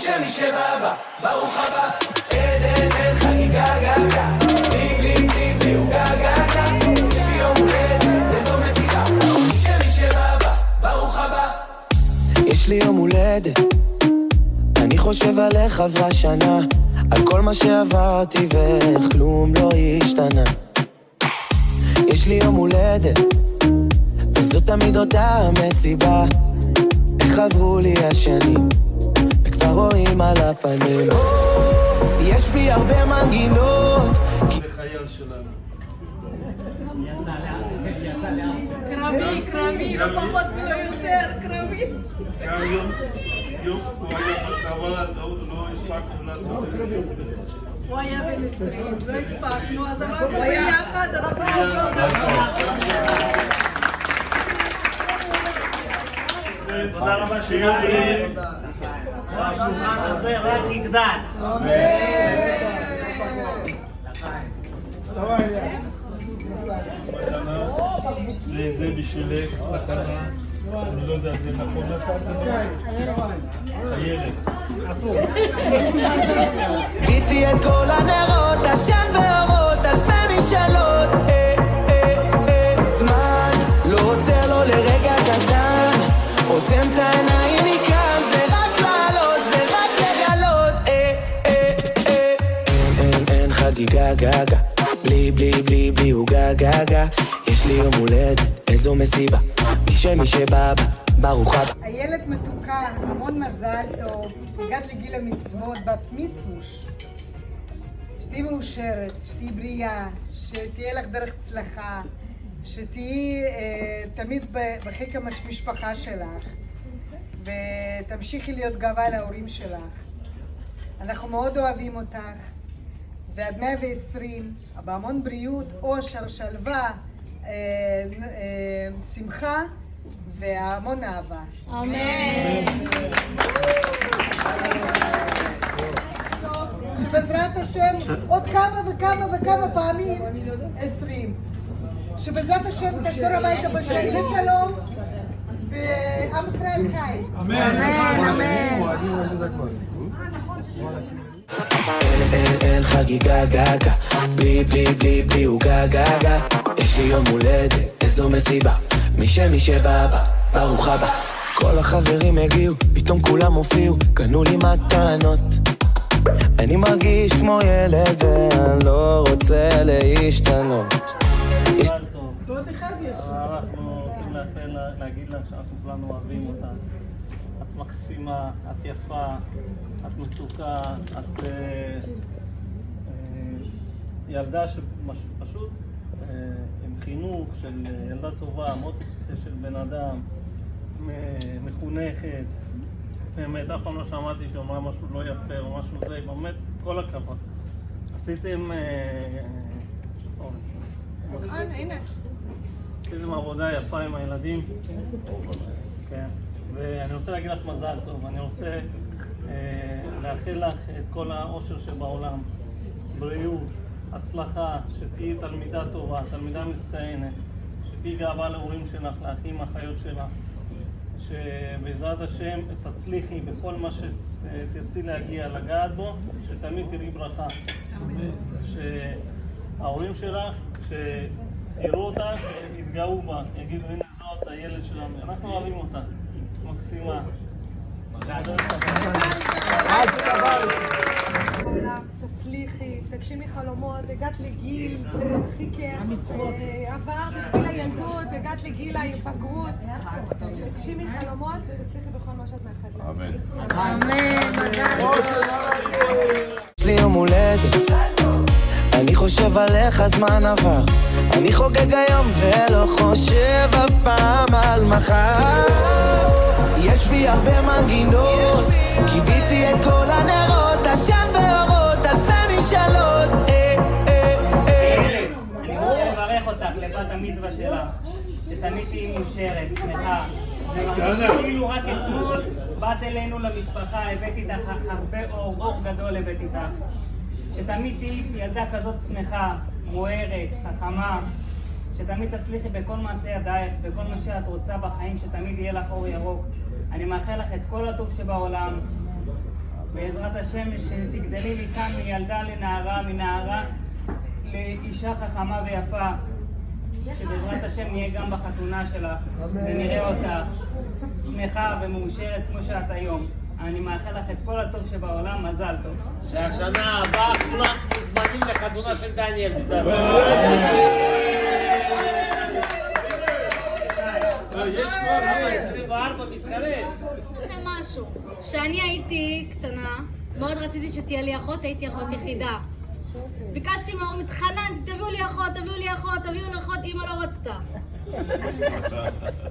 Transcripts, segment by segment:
משמי שבא, ברוך הבא. אין חגיגה גגה, בלי בלי בלי בלי הוא גגה. יש לי יום הולדת, איזו מסיבה, משמי שבא, ברוך הבא. יש לי יום הולדת, אני חושב עליך עברה שנה, על כל מה שעברתי ואיך כלום לא השתנה. יש לי יום הולדת, וזאת תמיד אותה המסיבה. איך עברו לי השנים, וכבר רואים על הפנים. יש בי הרבה מנגינות. זה חייל שלנו. קרבי, לא פחות ולא יותר, קרבי. הוא היה בצבא, לא הספקנו לעשות את זה. הוא היה בן 20, לא הספקנו, אז אמרנו ביחד, אנחנו תודה רבה שיולי. והשולחן הזה רק יגדל. זה בשבילך, מתנה. אני לא יודע, זה נכון הילד. גיתי את כל הנרות, עשן ואורות, אלפי משאלות. זמן לא עוצר לו לרגע קטן, עוצם את העיניים מכאן, זה רק לעלות, זה רק לגלות. אין חגיגה גגה, בלי בלי בלי בלי הוא גגה. יש לי יום הולדת, איזו מסיבה, משמי שבא, ברוך הבא. הילד מתוקה, המון מזל טוב, הגעת לגיל המצוות, בת מצווש. שתהי מאושרת, שתהי בריאה, שתהיה לך דרך צלחה, שתהי תמיד בחיק המשפחה שלך, ותמשיכי להיות גאווה להורים שלך. אנחנו מאוד אוהבים אותך, ועד 120, בהמון בריאות, אושר, שלווה, שמחה והמון אהבה. אמן. שבעזרת השם עוד כמה וכמה וכמה פעמים 20. שבעזרת השם תחזור הביתה לשלום ועם ישראל חי. אין חגיגה גגה, בלי בלי בלי בלי הוא גגה. יש לי יום הולדת, איזו מסיבה, משמי שבא, ברוך הבא. כל החברים הגיעו, פתאום כולם הופיעו, קנו לי מתנות. אני מרגיש כמו ילד ואני לא רוצה להשתנות. עוד אחד יש. אנחנו רוצים להגיד לך שאנחנו כולנו אוהבים אותה. את מקסימה, את יפה, את מתוקה, את ילדה שפשוט עם חינוך של ילדה טובה, מוטיב של בן אדם, מחונכת. באמת, אף פעם לא שמעתי שאומרה משהו לא יפה או משהו זה, באמת, כל הכבוד. עשיתם... הנה. עשיתם עבודה יפה עם הילדים. כן. ואני רוצה להגיד לך מזל טוב, אני רוצה לאחל לך את כל האושר שבעולם, בריאות, הצלחה, שתהיי תלמידה טובה, תלמידה מצטיינת, שתהיי גאווה להורים שלך, לאחים, אחיות שלך, שבעזרת השם תצליחי בכל מה שתרצי להגיע, לגעת בו, שתמיד תראי ברכה. שההורים שלך, כשיראו אותך, יתגאו בה, יגידו, הנה זאת הילד שלנו, אנחנו אוהבים אותך, מקסימה. תצליחי, תגשימי חלומות, הגעת לגיל הכי כיף, עברת את גיל הילדות, הגעת לגיל ההתבגרות, תגשימי חלומות ותצליחי בכל מה שאת מאחלת לעצמך. אמן. יש לי יום הולדת, אני חושב עליך זמן עבר, אני חוגג היום ולא חושב אף פעם על מחר. יש בי הרבה מנגינות, קיביתי את כל הנרות, עשן ואורות, אלפי משאלות. אני רוצה לברך אותך לבת המצווה שלך, שתמיד תהיי מאושרת, שמחה. זה כאילו רק אתמול באת אלינו למשפחה, הבאתי איתך הרבה אור גדול הבאת איתך. שתמיד תהיי ילדה כזאת שמחה, מוארת, חכמה, שתמיד תצליחי בכל מעשה ידייך, בכל מה שאת רוצה בחיים, שתמיד יהיה לך אור ירוק. אני מאחל לך את כל הטוב שבעולם, בעזרת השם שתגדלי מכאן מילדה לנערה, מנערה לאישה חכמה ויפה, שבעזרת השם נהיה גם בחתונה שלך ונראה אותך שמחה ומאושרת כמו שאת היום. אני מאחל לך את כל הטוב שבעולם, מזל טוב. שהשנה הבאה כולם מוזמנים לחתונה של דניאל. יש כבר 24 מתחרט. לכם משהו, כשאני הייתי קטנה, מאוד רציתי שתהיה לי אחות, הייתי אחות יחידה. ביקשתי מההורים, התחננתי, תביאו לי אחות, תביאו לי אחות, תביאו לי אחות, אמא לא רצתה.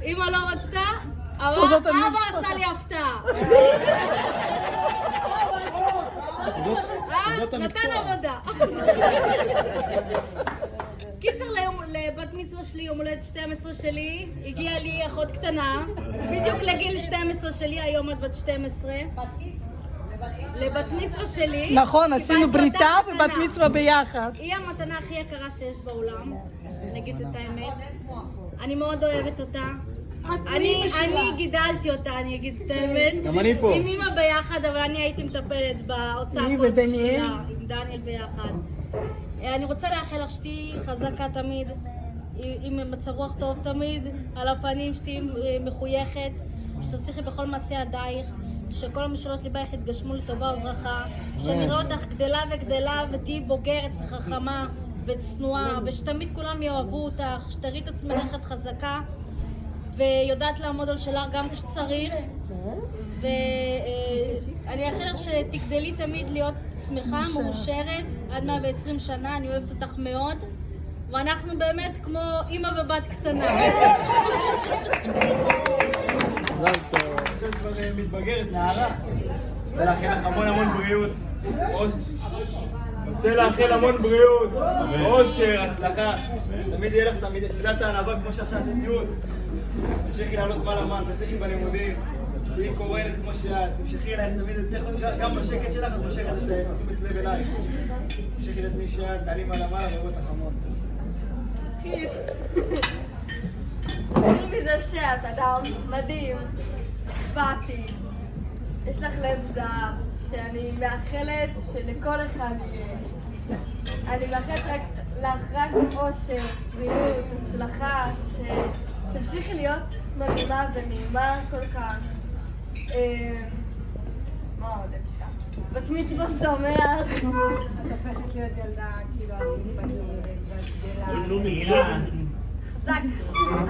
אמא לא רצתה, אבא עשה לי הפתעה. נתן עבודה. קיצר, לבת מצווה שלי, יום הולדת 12 שלי, הגיעה לי אחות קטנה, בדיוק לגיל 12 שלי, היום את בת 12. לבת מצווה שלי. נכון, עשינו בריתה ובת מצווה ביחד. היא המתנה הכי יקרה שיש בעולם, נגיד את האמת. אני מאוד אוהבת אותה. אני גידלתי אותה, אני אגיד את האמת. גם אני פה. עם אמא ביחד, אבל אני הייתי מטפלת בה, עושה הכל בשבילה, עם דניאל ביחד. אני רוצה לאחל לך שתהיי חזקה תמיד, עם מצב רוח טוב תמיד, על הפנים, שתהיי מחויכת, שתצליחי בכל מעשי ידייך, שכל המשאלות ליבך יתגשמו לטובה וברכה, שנראה אותך גדלה וגדלה ותהיי בוגרת וחכמה וצנועה, ושתמיד כולם יאהבו אותך, שתראי את עצמך את חזקה ויודעת לעמוד על שלך גם כשצריך, ואני אאחל לך שתגדלי תמיד להיות שמחה, מאושרת, עד 120 שנה, אני אוהבת אותך מאוד, ואנחנו באמת כמו אמא ובת קטנה. עכשיו כבר מתבגרת, נערה. רוצה לאחל לך המון בריאות. רוצה לאחל המון בריאות, אושר, הצלחה. תמיד יהיה לך תמיד את מידת הענווה כמו שעכשיו צניעות. תמשיכי לעלות מעלה, תמשיכי בלימודים. תהיי קורנת כמו שאת, תמשכי אלייך תמיד גם בשקט שלך, את משכת את תשומת לב אלייך. תמשכי את מי שאת, תעלי מעלה וראו אותך המון. חוץ מזה שאת אדם מדהים, באתי, יש לך לב זהב, שאני מאחלת שלכל אחד יהיה. אני מאחלת לך רק אושר, בריאות, הצלחה, שתמשיכי להיות מדהימה ונעימה כל כך. מה עוד אפשר? בת מצווה שמח. את הופכת להיות ילדה, כאילו, את מתבגרת, חזק.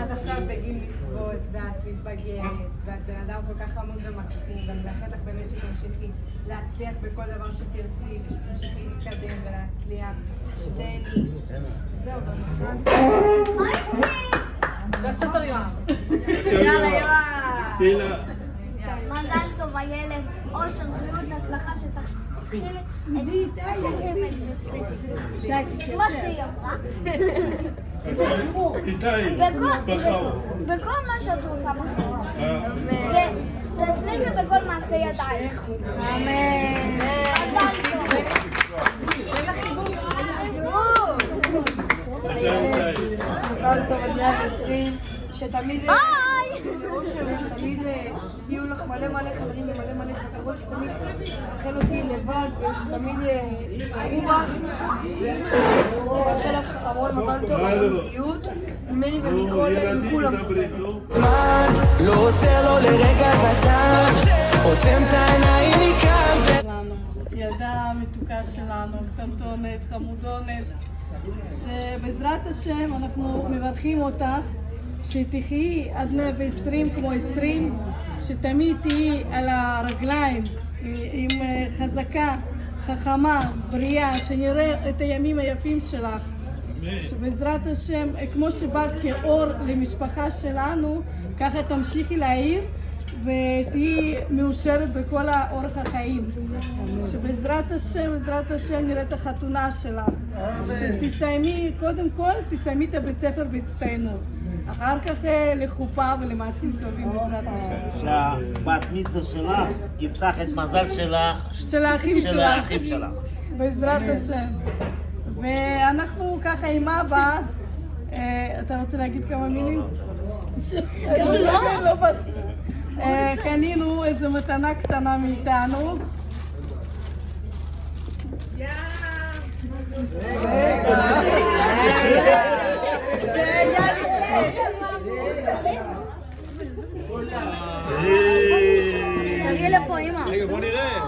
את עכשיו בגיל מצוות, ואת מתבגרת, ואת בן אדם כל כך חמוד ומקסים, ואני מאחלת לך באמת שתמשיכי להצליח בכל דבר שתרצי, ושתמשיכי להתקדם ולהצליח. דני. זהו, במזל. ואיך שאתה יואב. יאללה, יואב. מזל טוב הילד, אושר, בריאות, הצלחה שתתחיל כמו שהיא אמרה. בכל מה שאת רוצה בחיים. ותצליחי בכל מעשי ידייך. אמן. מזל טוב. מזל טוב עד 120. שתמיד לאושר, שתמיד יהיו לך מלא חברים ומלא חברות, שתמיד אכל אותי לבד ושתמיד יתמכו בך. ואאחל לך המון מזל טוב על הבריאות ממני ומכולם. זמן לא עוצר לו לרגע קטן, עוצם את העיניים מכאן. ילדה מתוקה שלנו, קטנטונת, חמודונת, שבעזרת השם אנחנו מברכים אותך שתחיי עד 120 כמו 20, שתמיד תהיי על הרגליים עם חזקה, חכמה, בריאה, שנראה את הימים היפים שלך. שבעזרת השם, כמו שבאת כאור למשפחה שלנו, ככה תמשיכי להעיר ותהיי מאושרת בכל אורח החיים. שבעזרת השם נראה את החתונה שלך. שתסיימי, קודם כל, תסיימי את הבית ספר בהצטיינות. אחר כך לחופה ולמעשים טובים בעזרת השם. שהבת מצווה שלך יפתח את מזל של האחים שלך. בעזרת השם. ואנחנו ככה עם אבא, אתה רוצה להגיד כמה מילים? קנינו איזו מתנה קטנה מאיתנו, תגיעי לפה, אמא. רגע, בוא נראה.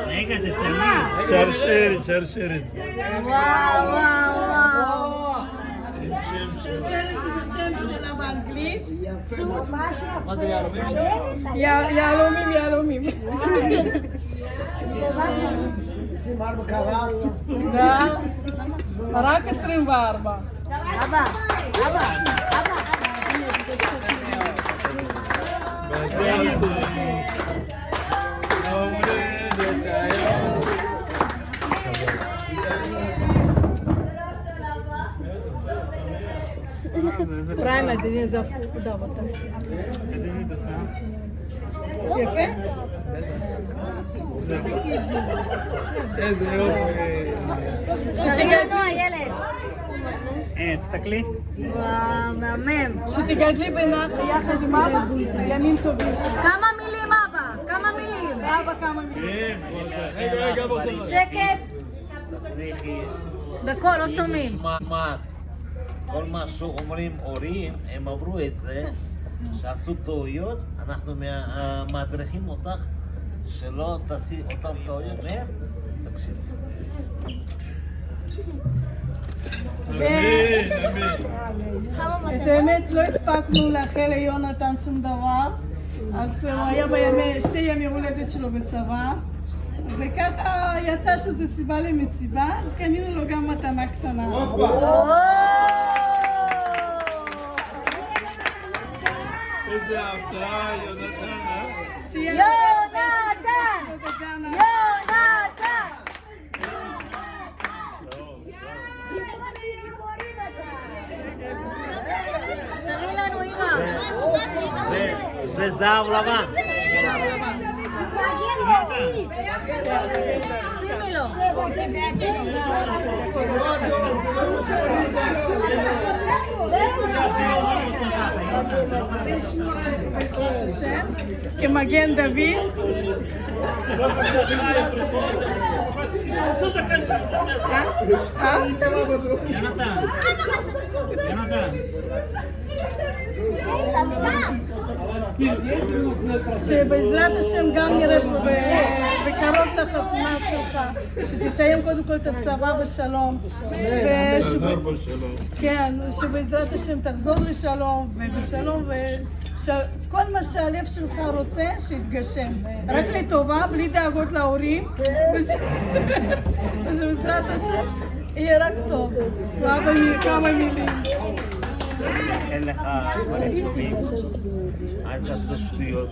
רגע, תצלמי. שרשרת, שרשרת. וואו, וואו, וואו. שרשרת בשם שלה באנגלית. מה זה יהלומים שם? יהלומים, יהלומים. 24 קראט. רק 24. אבא, אבא, אבא. מזל טוב. עובדת היום. правильно, день за да, вот так. יפה? איזה יופי. שתגדלו הילד. תסתכלי. וואו, מהמם. שתגדלי בנחת יחד עם אבא, ימים טובים. כמה מילים אבא? כמה מילים? אבא כמה מילים. רגע, בוא נראה. שקט. תצליחי. בקול, לא שומעים. משמעת. כל מה שאומרים הורים, הם עברו את זה, שעשו טעויות, אנחנו מדריכים אותך שלא תעשי אותם טעויות, והם, תקשיבי. את האמת, לא הספקנו לאחל ליונתן שום דבר, אז הוא היה שתי ימי הולדת שלו בצבא, וככה יצא שזו סיבה למסיבה, אז קנינו לו גם מתנה קטנה. איזה הפתעה, יונתן, יונתן! יונתן! תראי לנו אמא. זה זהב לבן. שימי לו. כמגן דוד. שבעזרת השם גם נראה פה בקרוב את החתונה שלך, שתסיים קודם כל את הצבא בשלום, תחזור בשלום. כן, שבעזרת השם תחזור לשלום ובשלום, וכל מה שהלב שלך רוצה שיתגשם, רק לטובה, בלי דאגות להורים, ושבעזרת השם יהיה רק טוב. ואבא כמה מילים. אין לך דברים טובים, אל תעשה שטויות,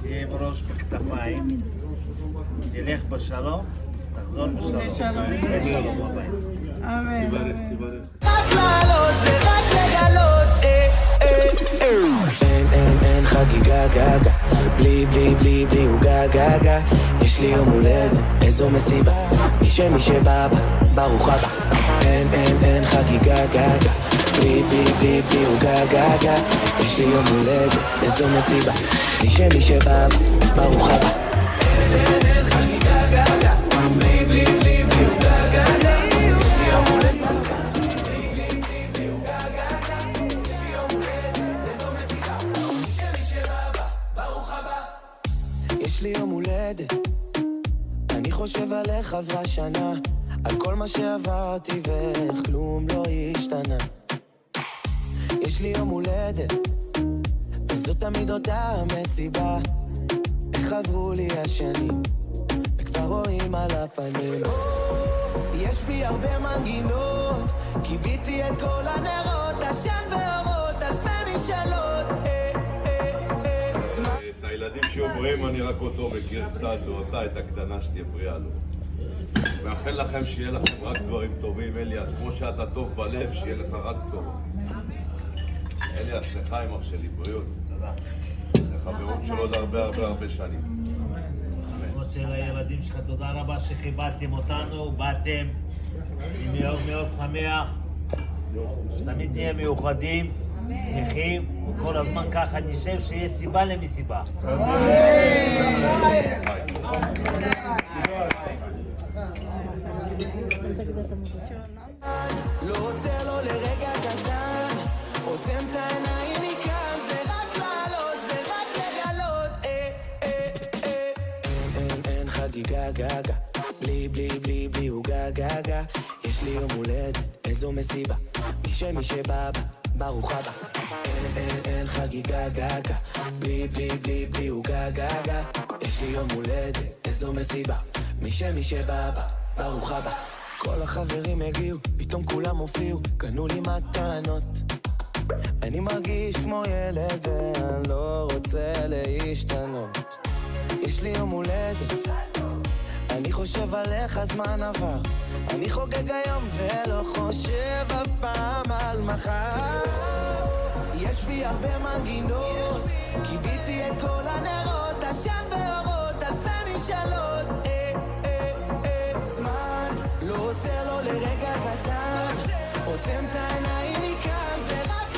תהיה עם ראש בכתפיים, תלך בשלום, תחזור בשלום. אמן. רק לעלות זה רק לגלות, אין חגיגה גגה, בלי עוגה גגה, יש לי יום הולדת, איזו מסיבה, מי שבא ברוך הבא. אין חגיגה גגה, בלי עוגה גגה, יש לי יום הולדת, איזו מסיבה, מי שבא ברוך הבא. אין חגיגה גגה, בלי עוגה גגה, יש לי יום הולדת. יש לי יום הולדת, אני חושב על איך עברה שנה, על כל מה שעברתי ואיך כלום לא השתנה. יש לי יום הולדת, וזאת תמיד אותה המסיבה, איך עברו לי השנים, וכבר רואים על הפנים. יש בי הרבה מנגינות, קיביתי את כל הנרות, עשן ואורות, אלפי משאלות. את הילדים שיהיו בריאים אני רק אותו מכיר קצת, ואותה את הקטנה שתהיה בריאה לו. מאחל לכם שיהיה לכם רק דברים טובים, אליאס, כמו שאתה טוב בלב, שיהיה לך רק טוב. אליאס, לחיים אח שלי, בריאות. לחברות של עוד הרבה שנים. למרות של הילדים שלך, תודה רבה שכיבדתם אותנו, באתם, אני מאוד מאוד שמח, שתמיד נהיה מיוחדים, שמחים, וכל הזמן ככה נשב שיהיה סיבה למסיבה. לא עוצר לו לרגע קטן, עוצם את העיניים מכאן, זה רק לעלות, זה רק לגלות. אין חגיגה גגה, בלי הוא גגה. יש לי יום הולדת, איזו מסיבה, מי שבא ברוך הבא. אין חגיגה גגה, בלי הוא גגה. יש לי יום הולדת, איזו מסיבה, מי שבא ברוך הבא. כל החברים הגיעו, פתאום כולם הופיעו, קנו לי מתנות. אני מרגיש כמו ילד ואני לא רוצה להשתנות. יש לי יום הולדת, אני חושב עליך, זמן עבר. אני חוגג היום ולא חושב אף פעם על מחר. יש בי הרבה מנגינות, קיביתי את כל הנרות, עשן ואורות, אלפי משאלות. זמן לא עוצר לו לרגע קטן, עוצם את העיניים מכאן, זה רק